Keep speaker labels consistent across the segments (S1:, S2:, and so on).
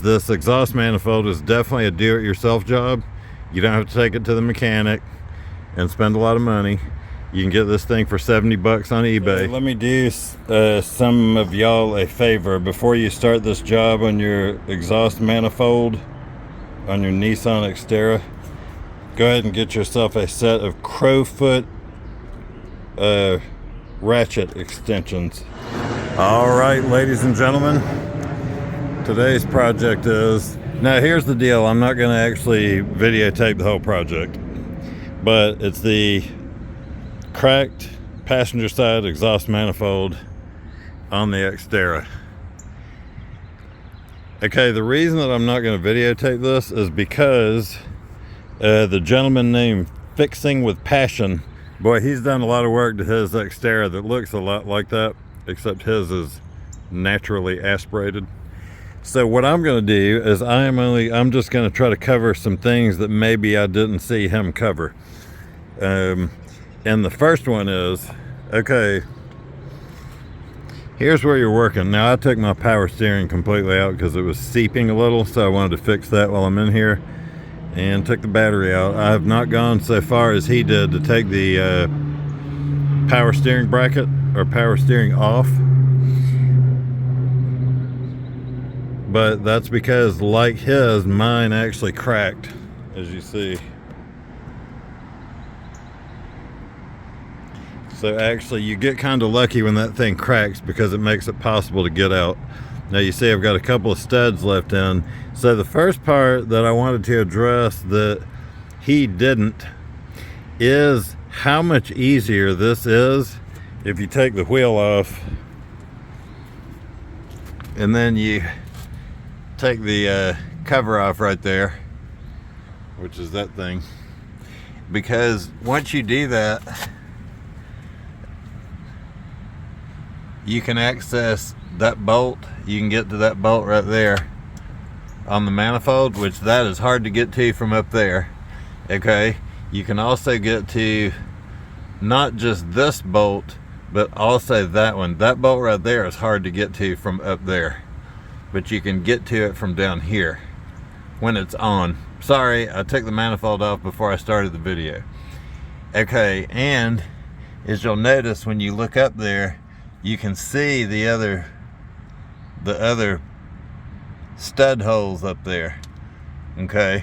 S1: This exhaust manifold is definitely a do-it-yourself job. You don't have to take it to the mechanic and spend a lot of money. You can get this thing for 70 bucks on eBay. Let me do some of y'all a favor. Before you start this job on your exhaust manifold on your Nissan Xterra, go ahead and get yourself a set of crowfoot ratchet extensions. All right, ladies and gentlemen, today's project is, now here's the deal, I'm not going to actually videotape the whole project, but it's the cracked passenger side exhaust manifold on the Xterra. Okay, the reason that I'm not going to videotape this is because the gentleman named Fixing with Passion, boy, he's done a lot of work to his Xterra that looks a lot like that, except his is naturally aspirated. So what I'm going to do is I'm just going to try to cover some things that maybe I didn't see him cover. And the first one is, okay, here's where you're working. Now I took my power steering completely out because it was seeping a little, so I wanted to fix that while I'm in here, and took the battery out. I have not gone so far as he did to take the power steering bracket or power steering off, but that's because, like his, mine actually cracked, as you see. So actually you get kind of lucky when that thing cracks because it makes it possible to get out. Now you see I've got a couple of studs left in. So the first part that I wanted to address that he didn't is how much easier this is if you take the wheel off and then you take the cover off right there, which is that thing. Because once you do that, you can access that bolt. You can get to that bolt right there on the manifold, which that is hard to get to from up there. Okay, you can also get to not just this bolt, but also that one. That bolt right there is hard to get to from up there, but you can get to it from down here when it's on. Sorry, I took the manifold off before I started the video. Okay, and as you'll notice when you look up there, you can see the other stud holes up there. Okay,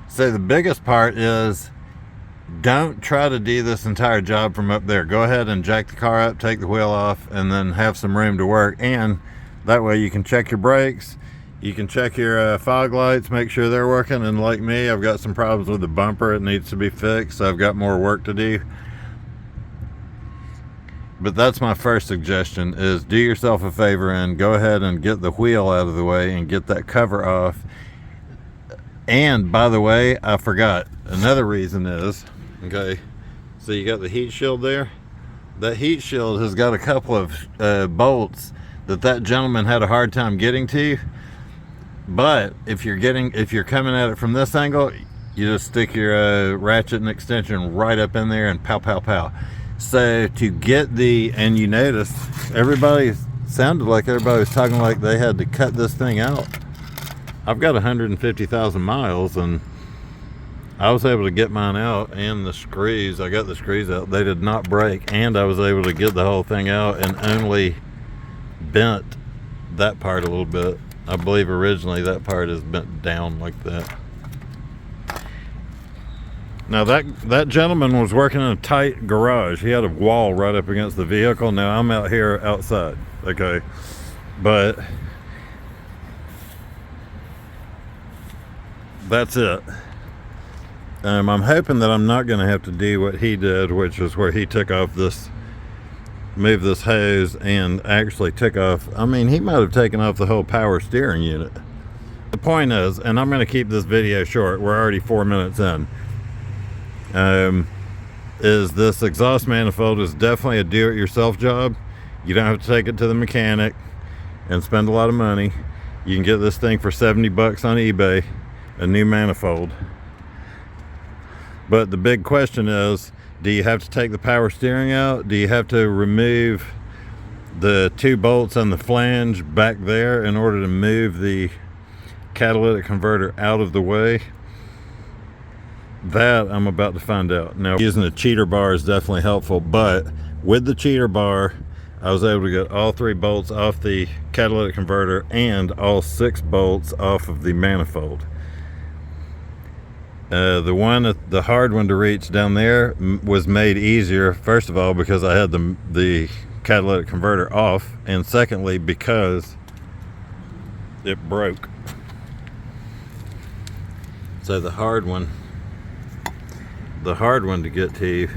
S1: so the biggest part is, don't try to do this entire job from up there. Go ahead and jack the car up, take the wheel off, and then have some room to work. And that way you can check your brakes, you can check your fog lights, make sure they're working. And like me, I've got some problems with the bumper. It needs to be fixed, so I've got more work to do. But that's my first suggestion, is do yourself a favor and go ahead and get the wheel out of the way and get that cover off. And by the way, I forgot, another reason is, okay, so you got the heat shield there. That heat shield has got a couple of bolts that gentleman had a hard time getting to. But if you're coming at it from this angle, you just stick your ratchet and extension right up in there and pow, pow, pow. So to get and you notice sounded like everybody was talking like they had to cut this thing out. I've got 150,000 miles and I was able to get mine out, and the screws, I got the screws out. They did not break, and I was able to get the whole thing out and only bent that part a little bit. I believe originally that part is bent down like that. Now that gentleman was working in a tight garage. He had a wall right up against the vehicle. Now I'm out here outside, okay? But that's it. I'm hoping that I'm not gonna have to do what he did, which is where he took off moved this hose and actually took off, I mean, he might have taken off the whole power steering unit. The point is, and I'm gonna keep this video short, we're already 4 minutes in, is this exhaust manifold is definitely a do-it-yourself job. You don't have to take it to the mechanic and spend a lot of money. You can get this thing for 70 bucks on eBay, a new manifold. But the big question is, do you have to take the power steering out? Do you have to remove the 2 bolts on the flange back there in order to move the catalytic converter out of the way. That I'm about to find out. Now, using a cheater bar is definitely helpful, but with the cheater bar, I was able to get all 3 bolts off the catalytic converter and all 6 bolts off of the manifold. The hard one to reach down there was made easier, first of all, because I had the catalytic converter off, and secondly, because it broke. So the hard one to get to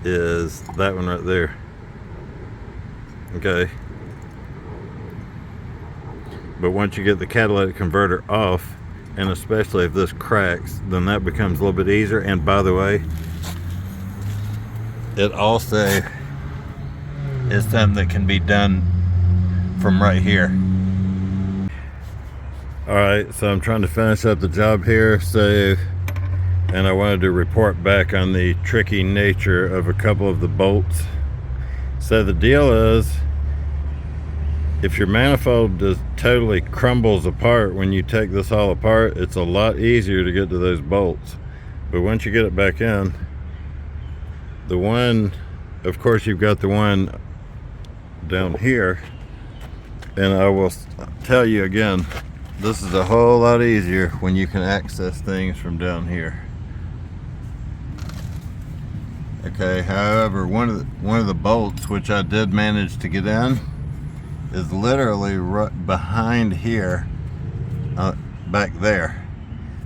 S1: is that one right there. Okay, but once you get the catalytic converter off, and especially if this cracks, then that becomes a little bit easier. And by the way, it also is something that can be done from right here. All right, so I'm trying to finish up the job here, and I wanted to report back on the tricky nature of a couple of the bolts. So the deal is, if your manifold just totally crumbles apart when you take this all apart, it's a lot easier to get to those bolts. But once you get it back in, the one, of course you've got the one down here, and I will tell you again, this is a whole lot easier when you can access things from down here. Okay, however, one of the bolts, which I did manage to get in, is literally right behind here, back there.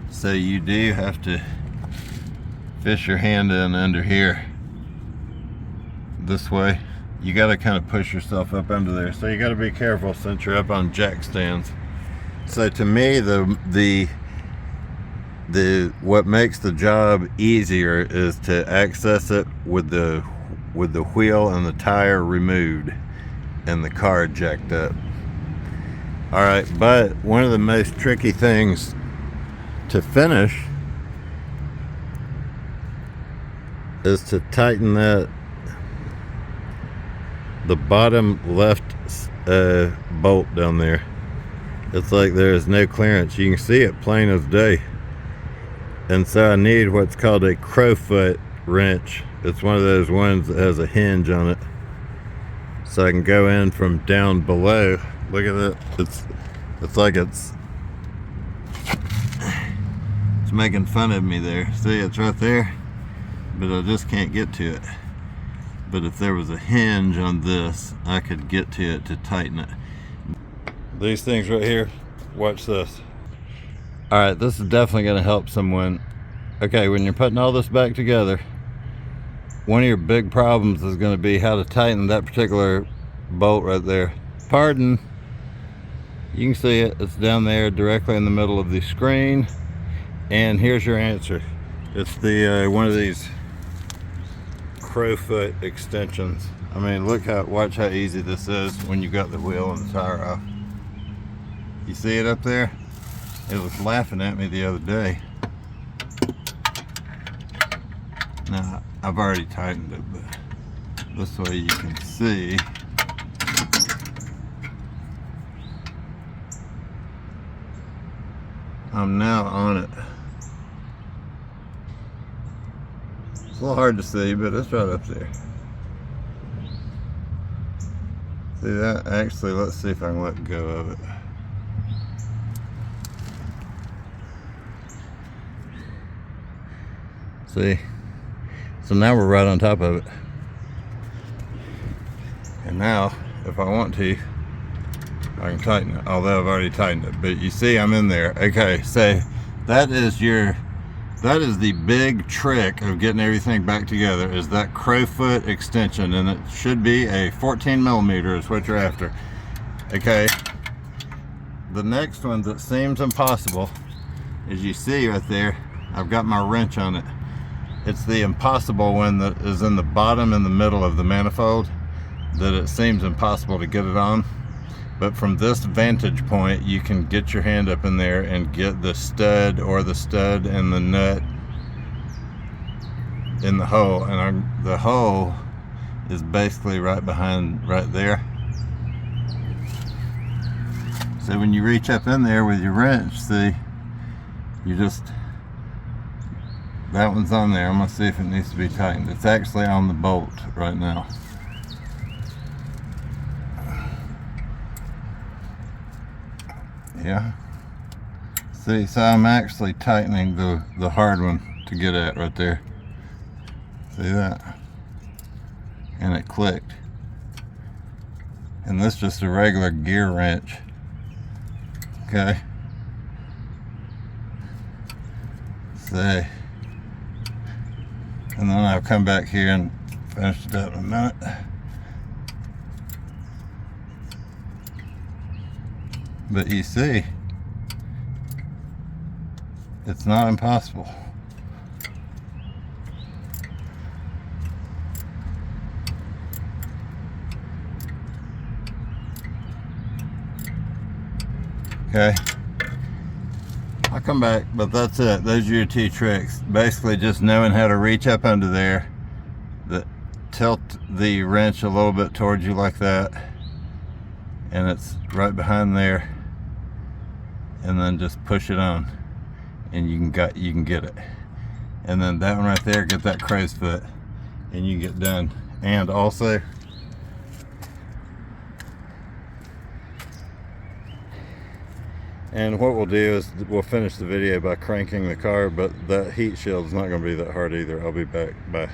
S1: So you do have to fish your hand in under here this way. You got to kind of push yourself up under there, so you got to be careful since you're up on jack stands. So to me, what makes the job easier is to access it with the wheel and the tire removed and the car jacked up. All right, but one of the most tricky things to finish is to tighten the bottom left bolt down there. It's like there's no clearance. You can see it plain as day. And so I need what's called a crowfoot wrench. It's one of those ones that has a hinge on it, so I can go in from down below. Look at it. It's like it's making fun of me there. See, it's right there, but I just can't get to it. But if there was a hinge on this, I could get to it to tighten it. These things right here, watch this. All right, this is definitely going to help someone. Okay, when you're putting all this back together, one of your big problems is going to be how to tighten that particular bolt right there. Pardon, you can see it, it's down there directly in the middle of the screen. And here's your answer. It's the one of these crowfoot extensions. I mean, watch how easy this is when you got the wheel and the tire off. You see it up there? It was laughing at me the other day. Now, I've already tightened it, but this way you can see. I'm now on it. It's a little hard to see, but it's right up there. See that? Actually, let's see if I can let go of it. See? So now we're right on top of it. And now, if I want to, I can tighten it, although I've already tightened it. But you see I'm in there. Okay, so that is the big trick of getting everything back together, is that crowfoot extension, and it should be a 14 millimeter is what you're after. Okay, the next one that seems impossible, as you see right there, I've got my wrench on it. It's the impossible one that is in the bottom in the middle of the manifold, that it seems impossible to get it on. But from this vantage point, you can get your hand up in there and get the stud and the nut in the hole. And the hole is basically right behind, right there. So when you reach up in there with your wrench, see, you just, that one's on there. I'm gonna see if it needs to be tightened. It's actually on the bolt right now. Yeah. See, so I'm actually tightening the hard one to get at right there. See that? And it clicked. And this is just a regular gear wrench. Okay. See. And then I'll come back here and finish it up in a minute. But you see, it's not impossible. Okay, I'll come back, but that's it. Those are your 2 tricks. Basically just knowing how to reach up under there, tilt the wrench a little bit towards you like that, and it's right behind there, and then just push it on, and you can get it. And then that one right there, get that crow's foot, and you get done. And also, and what we'll do is we'll finish the video by cranking the car, but that heat shield is not going to be that hard either. I'll be back. Bye.